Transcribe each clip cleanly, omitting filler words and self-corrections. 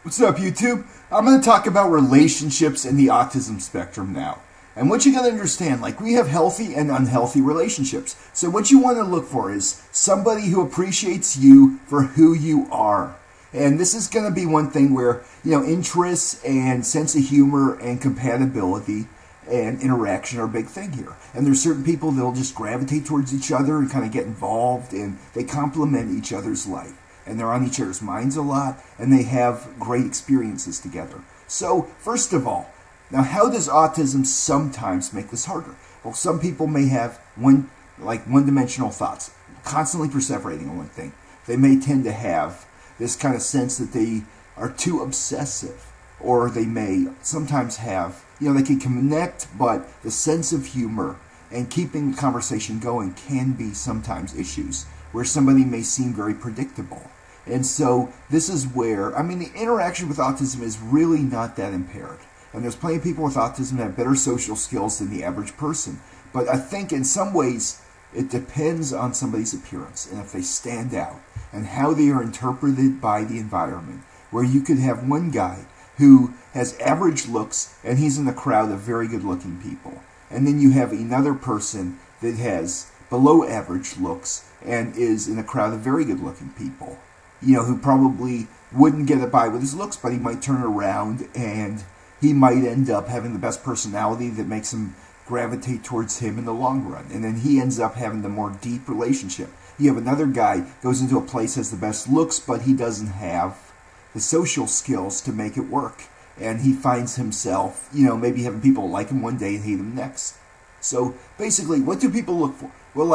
What's up, YouTube? I'm going to talk about relationships in the autism spectrum now. And what you got to understand, like, we have healthy and unhealthy relationships. So what you want to look for is somebody who appreciates you for who you are. And this is going to be one thing where, interests and sense of humor and compatibility and interaction are a big thing here. And there's certain people that'll just gravitate towards each other and kind of get involved, and they complement each other's life. And they're on each other's minds a lot, and they have great experiences together. So, first of all, now how does autism sometimes make this harder? Well, some people may have one-dimensional thoughts, constantly perseverating on one thing. They may tend to have this kind of sense that they are too obsessive, or they may sometimes have, they can connect, but the sense of humor and keeping the conversation going can be sometimes issues, where somebody may seem very predictable. And so this is where, the interaction with autism is really not that impaired. And there's plenty of people with autism that have better social skills than the average person. But I think in some ways it depends on somebody's appearance and if they stand out and how they are interpreted by the environment. Where you could have one guy who has average looks and he's in a crowd of very good looking people. And then you have another person that has below average looks and is in a crowd of very good looking people. Who probably wouldn't get it by with his looks, but he might turn around and he might end up having the best personality that makes him gravitate towards him in the long run. And then he ends up having the more deep relationship. You have another guy goes into a place, has the best looks, but he doesn't have the social skills to make it work. And he finds himself, maybe having people like him one day and hate him next. So basically, what do people look for? Well,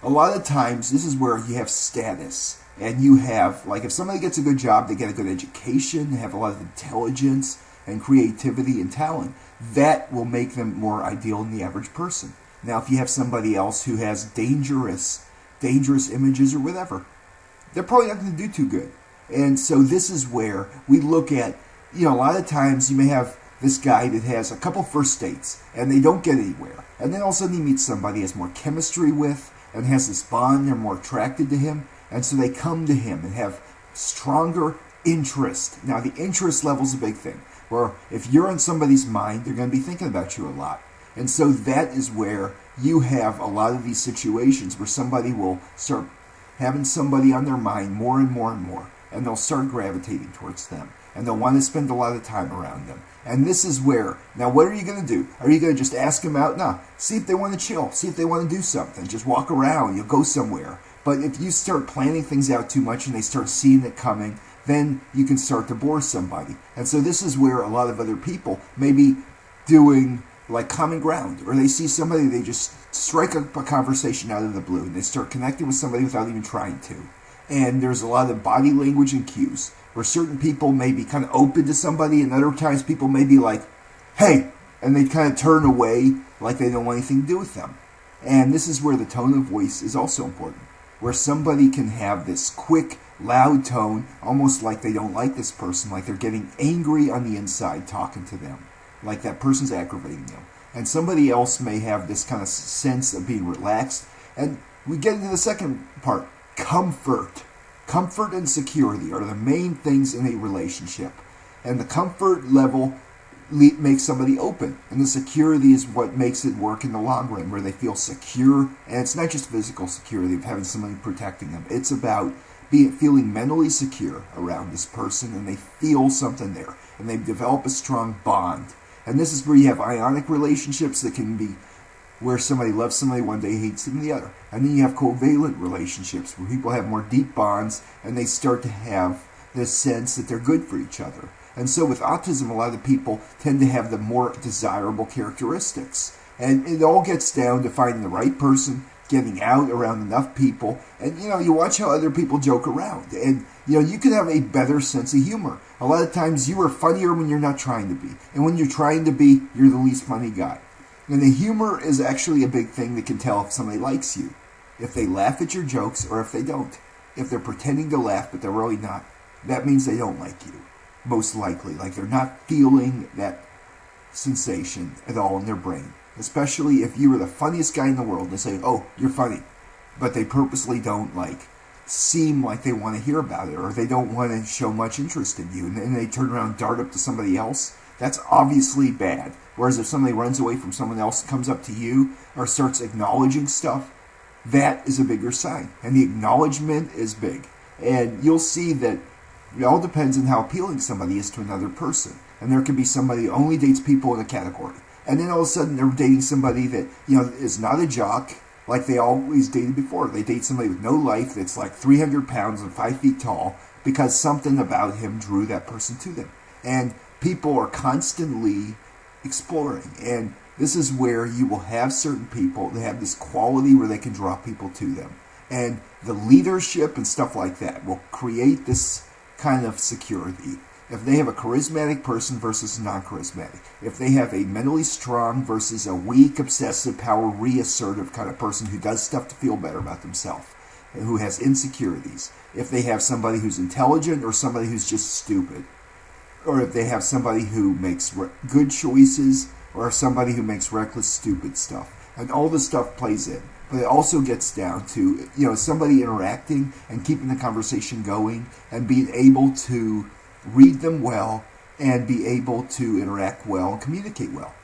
a lot of times, this is where you have status. And you have, if somebody gets a good job, they get a good education, they have a lot of intelligence and creativity and talent. That will make them more ideal than the average person. Now, if you have somebody else who has dangerous images or whatever, they're probably not going to do too good. And so this is where we look at, a lot of times you may have this guy that has a couple first dates and they don't get anywhere. And then all of a sudden he meets somebody he has more chemistry with and has this bond, they're more attracted to him. And so they come to him and have stronger interest. Now, the interest level is a big thing. Where if you're in somebody's mind, they're going to be thinking about you a lot. And so that is where you have a lot of these situations where somebody will start having somebody on their mind more and more and more. And they'll start gravitating towards them. And they'll want to spend a lot of time around them. And this is where, now what are you going to do? Are you going to just ask them out? No. See if they want to chill. See if they want to do something. Just walk around. You'll go somewhere. But if you start planning things out too much and they start seeing it coming, then you can start to bore somebody. And so this is where a lot of other people may be doing common ground, or they see somebody, they just strike up a conversation out of the blue and they start connecting with somebody without even trying to. And there's a lot of body language and cues where certain people may be kind of open to somebody and other times people may be like, hey, and they kind of turn away like they don't want anything to do with them. And this is where the tone of voice is also important. Where somebody can have this quick, loud tone, almost like they don't like this person, like they're getting angry on the inside talking to them, like that person's aggravating them. And somebody else may have this kind of sense of being relaxed. And we get into the second part, comfort. Comfort and security are the main things in a relationship. And the comfort level makes somebody open, and the security is what makes it work in the long run, where they feel secure. And it's not just physical security of having somebody protecting them, it's about feeling mentally secure around this person, and they feel something there and they develop a strong bond. And this is where you have ionic relationships that can be where somebody loves somebody one day, hates them the other. And then you have covalent relationships where people have more deep bonds and they start to have this sense that they're good for each other. And so with autism, a lot of people tend to have the more desirable characteristics. And it all gets down to finding the right person, getting out around enough people. And, you watch how other people joke around. And, you can have a better sense of humor. A lot of times you are funnier when you're not trying to be. And when you're trying to be, you're the least funny guy. And the humor is actually a big thing that can tell if somebody likes you. If they laugh at your jokes or if they don't. If they're pretending to laugh but they're really not, that means they don't like you. Most likely, they're not feeling that sensation at all in their brain. Especially if you were the funniest guy in the world and they say, oh, you're funny. But they purposely don't seem like they want to hear about it, or they don't want to show much interest in you, and then they turn around and dart up to somebody else. That's obviously bad. Whereas if somebody runs away from someone else and comes up to you or starts acknowledging stuff, that is a bigger sign. And the acknowledgement is big. And you'll see that it all depends on how appealing somebody is to another person. And there can be somebody who only dates people in a category. And then all of a sudden they're dating somebody that, is not a jock like they always dated before. They date somebody with no life that's like 300 pounds and 5 feet tall because something about him drew that person to them. And people are constantly exploring. And this is where you will have certain people that have this quality where they can draw people to them. And the leadership and stuff like that will create this kind of security. If they have a charismatic person versus a non-charismatic, if they have a mentally strong versus a weak, obsessive, power, reassertive kind of person who does stuff to feel better about themselves, and who has insecurities, if they have somebody who's intelligent or somebody who's just stupid, or if they have somebody who makes good choices or somebody who makes reckless, stupid stuff. And all this stuff plays in. But it also gets down to, somebody interacting and keeping the conversation going and being able to read them well and be able to interact well and communicate well.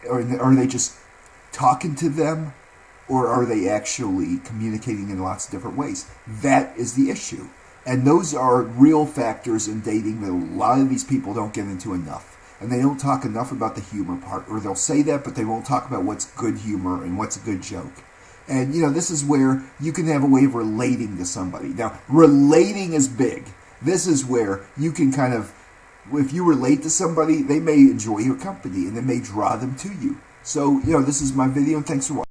Or are they just talking to them, or are they actually communicating in lots of different ways? That is the issue. And those are real factors in dating that a lot of these people don't get into enough. And they don't talk enough about the humor part, or they'll say that, but they won't talk about what's good humor and what's a good joke. And, this is where you can have a way of relating to somebody. Now, relating is big. This is where you can kind of, if you relate to somebody, they may enjoy your company, and it may draw them to you. So, this is my video, and thanks for watching.